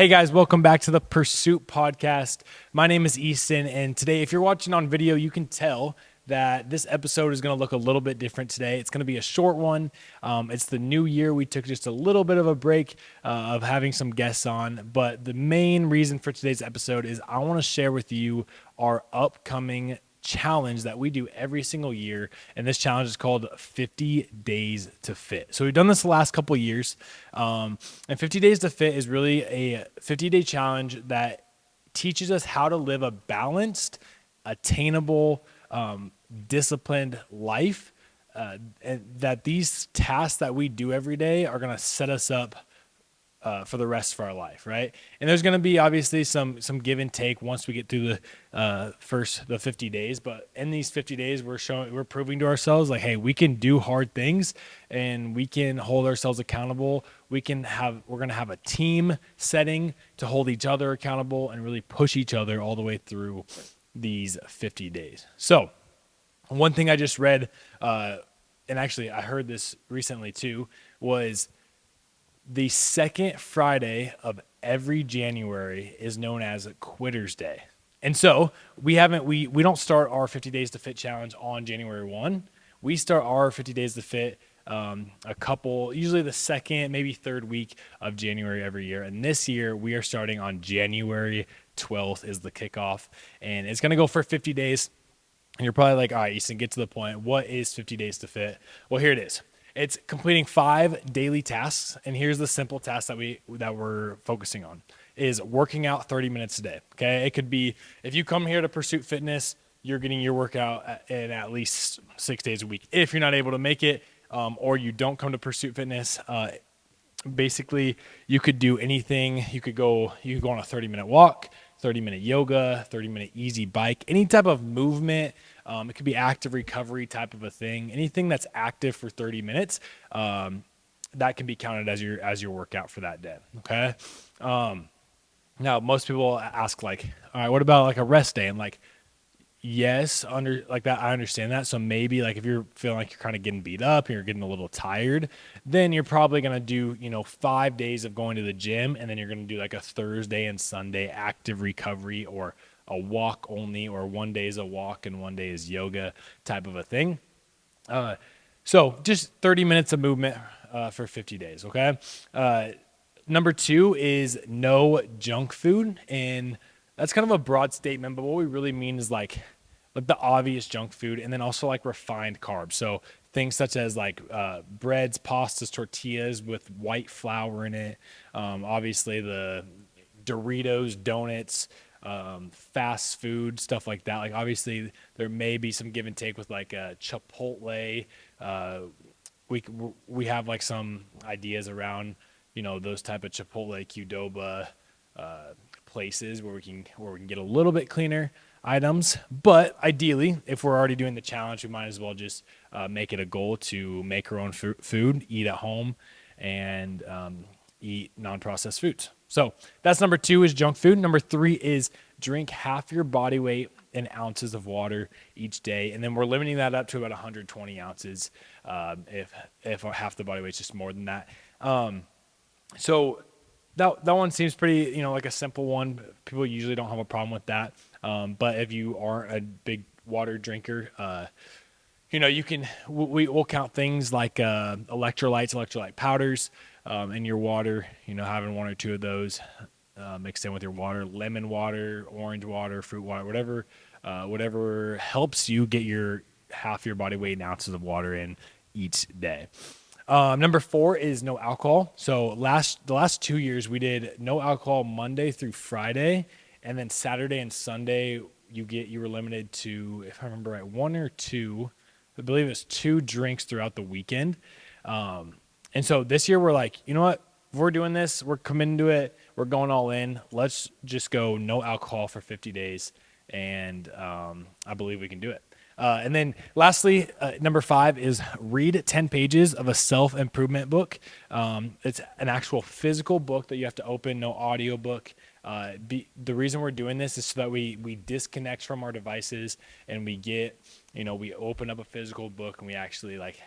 Hey guys, welcome back to the PRSÜT podcast. My name is Easton, and today, if you're watching on video, you can tell that this episode is going to look a little bit different today. It's going to be a short one. It's the new year. We took just a little bit of a break of having some guests on, but the main reason for today's episode is I want to share with you our upcoming challenge that we do every single year, and this challenge is called 50 Days to Fit. So we've done this the last couple of years, and 50 Days to Fit is really a 50-day challenge that teaches us how to live a balanced, attainable, disciplined life, and that these tasks that we do every day are going to set us up for the rest of our life, right? And there's going to be obviously some give and take once we get through the 50 days. But in these 50 days, we're proving to ourselves like, hey, we can do hard things and we can hold ourselves accountable. We're going to have a team setting to hold each other accountable and really push each other all the way through these 50 days. So one thing I just read, and actually I heard this recently too, was the second Friday of every January is known as Quitter's Day. And so we don't start our 50 Days to Fit challenge on January 1. We start our 50 Days to Fit usually the second, maybe third week of January every year. And this year we are starting on January 12th is the kickoff. And it's going to go for 50 days. And you're probably like, all right, Easton, get to the point. What is 50 Days to Fit? Well, here it is. It's completing 5 daily tasks, and here's the simple task that we're focusing on: is working out 30 minutes a day. Okay, it could be if you come here to PRSÜT Fitness, you're getting your workout in at least 6 days a week. If you're not able to make it, or you don't come to PRSÜT Fitness, basically you could do anything. You could go on a 30-minute walk, 30-minute yoga, 30-minute easy bike, any type of movement. It could be active recovery type of a thing. Anything that's active for 30 minutes, that can be counted as your workout for that day. Okay. Now most people ask like, all right, what about like a rest day? And like, yes, like that, I understand that. So maybe like if you're feeling like you're kind of getting beat up and you're getting a little tired, then you're probably going to do, 5 days of going to the gym, and then you're going to do like a Thursday and Sunday active recovery, or a walk only, or one day is a walk and one day is yoga type of a thing. So just 30 minutes of movement for 50 days. Okay. Number 2 is no junk food. And that's kind of a broad statement, but what we really mean is like the obvious junk food, and then also like refined carbs. So things such as like breads, pastas, tortillas with white flour in it. Obviously the Doritos, donuts, fast food, stuff like that. Like obviously there may be some give and take with like Chipotle. We have like some ideas around, those type of Chipotle, Qdoba, places where we can get a little bit cleaner items. But ideally, if we're already doing the challenge, we might as well just make it a goal to make our own food, eat at home, and eat non-processed foods. So that's number 2 is junk food. Number 3 is drink half your body weight in ounces of water each day, and then we're limiting that up to about 120 ounces if half the body weight is just more than that. So that one seems pretty, like a simple one. People usually don't have a problem with that. But if you are a big water drinker, we'll count things like electrolyte powders in your water. Having 1 or 2 of those mixed in with your water, lemon water, orange water, fruit water, whatever helps you get your half your body weight in ounces of water in each day. Number 4 is no alcohol. So the last 2 years we did no alcohol Monday through Friday, and then Saturday and Sunday you were limited to, if I remember right, 1 or 2, I believe it was 2 drinks throughout the weekend. And so this year we're like, you know what? If we're doing this, we're committing to it, we're going all in. Let's just go no alcohol for 50 days, and I believe we can do it. And then lastly, number 5 is read 10 pages of a self-improvement book. It's an actual physical book that you have to open, no audio book. The reason we're doing this is so that we disconnect from our devices, and we get, we open up a physical book and we actually like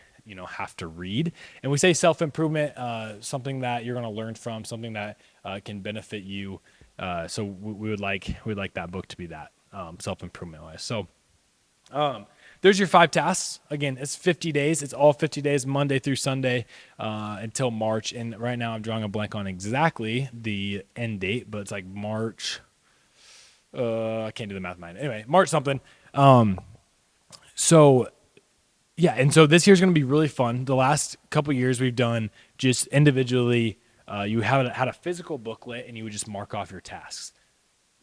have to read. And we say self-improvement, something that you're going to learn from, something that can benefit you. So we'd like that book to be that, self-improvement wise. So there's your 5 tasks. Again, it's 50 days. It's all 50 days, Monday through Sunday, until March. And right now I'm drawing a blank on exactly the end date, but it's like March. I can't do the math in mind. Anyway, March something. So yeah, and so this year's going to be really fun. The last couple years we've done just individually. You had a physical booklet, and you would just mark off your tasks.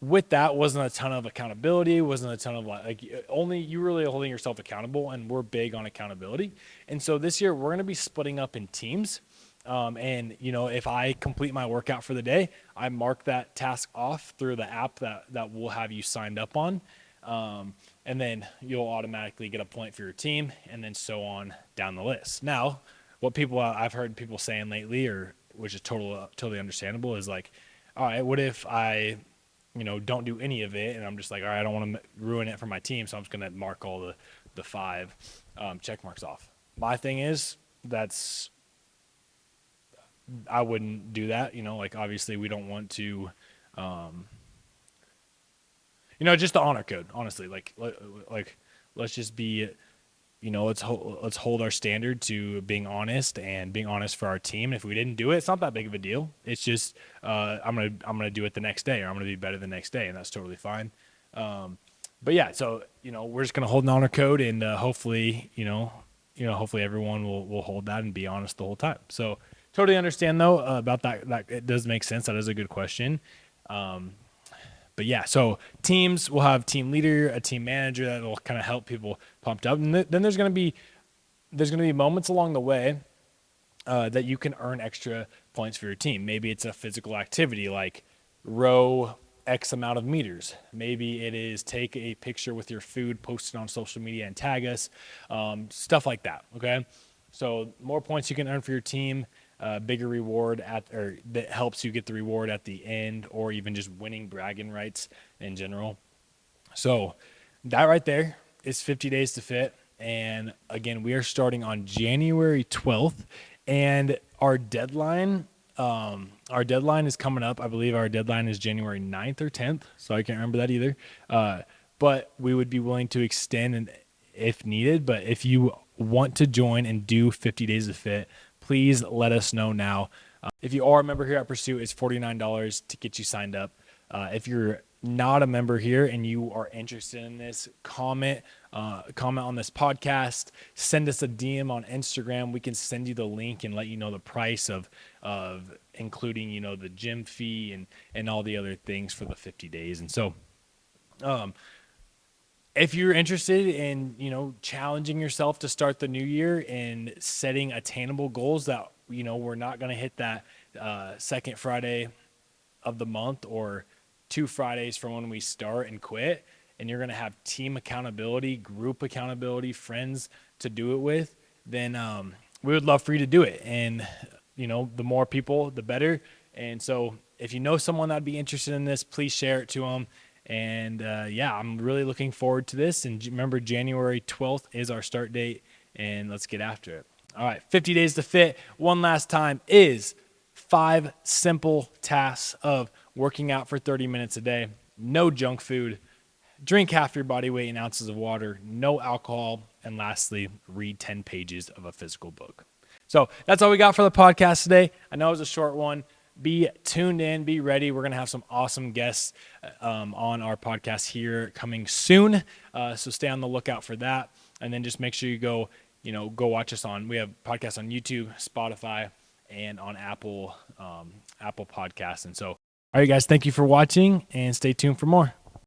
With that, wasn't a ton of accountability. Wasn't a ton of like only you really holding yourself accountable, and we're big on accountability. And so this year we're going to be splitting up in teams. And if I complete my workout for the day, I mark that task off through the app that will have you signed up on. And then you'll automatically get a point for your team, and then so on down the list. Now, what I've heard people saying lately, or which is totally understandable, is like, all right, what if I, don't do any of it, and I'm just like, all right, I don't want to ruin it for my team, so I'm just gonna mark all the 5 check marks off. My thing is I wouldn't do that. Like obviously we don't want to. Just the honor code, honestly, like let's just be, let's hold our standard to being honest and being honest for our team. If we didn't do it, it's not that big of a deal. It's just, I'm going to do it the next day, or I'm going to be better the next day. And that's totally fine. But yeah, so, we're just going to hold an honor code, and, hopefully, hopefully everyone will hold that and be honest the whole time. So totally understand though, about that it does make sense. That is a good question. But yeah, so teams will have team leader, a team manager that will kind of help people pumped up. And then there's going to be moments along the way that you can earn extra points for your team. Maybe it's a physical activity like row X amount of meters. Maybe it is take a picture with your food, post it on social media and tag us, stuff like that. Okay. So more points you can earn for your team, bigger reward that helps you get the reward at the end, or even just winning bragging rights in general. So that right there is 50 days to fit. And again, we are starting on January 12th, and our deadline is coming up. I believe our deadline is January 9th or 10th. So I can't remember that either. But we would be willing to extend if needed. But if you want to join and do 50 days to fit, please let us know now. If you are a member here at PRSÜT, it's $49 to get you signed up. If you're not a member here and you are interested in this, comment on this podcast, send us a DM on Instagram. We can send you the link and let you know the price of including, the gym fee and all the other things for the 50 days. And so, if you're interested in, challenging yourself to start the new year and setting attainable goals that, we're not going to hit that second Friday of the month or 2 Fridays from when we start and quit, and you're going to have team accountability, group accountability, friends to do it with, then we would love for you to do it. And, the more people, the better. And so if you know someone that'd be interested in this, please share it to them. And I'm really looking forward to this. And remember, January 12th is our start date, and let's get after it. All right, 50 days to fit. One last time is 5 simple tasks of working out for 30 minutes a day, no junk food, drink half your body weight in ounces of water, no alcohol, and lastly, read 10 pages of a physical book. So that's all we got for the podcast today. I know it was a short one. Be tuned in, be ready. We're going to have some awesome guests on our podcast here coming soon. So stay on the lookout for that. And then just make sure you go watch us we have podcasts on YouTube, Spotify, and on Apple Podcasts. And so, all right, guys, thank you for watching, and stay tuned for more.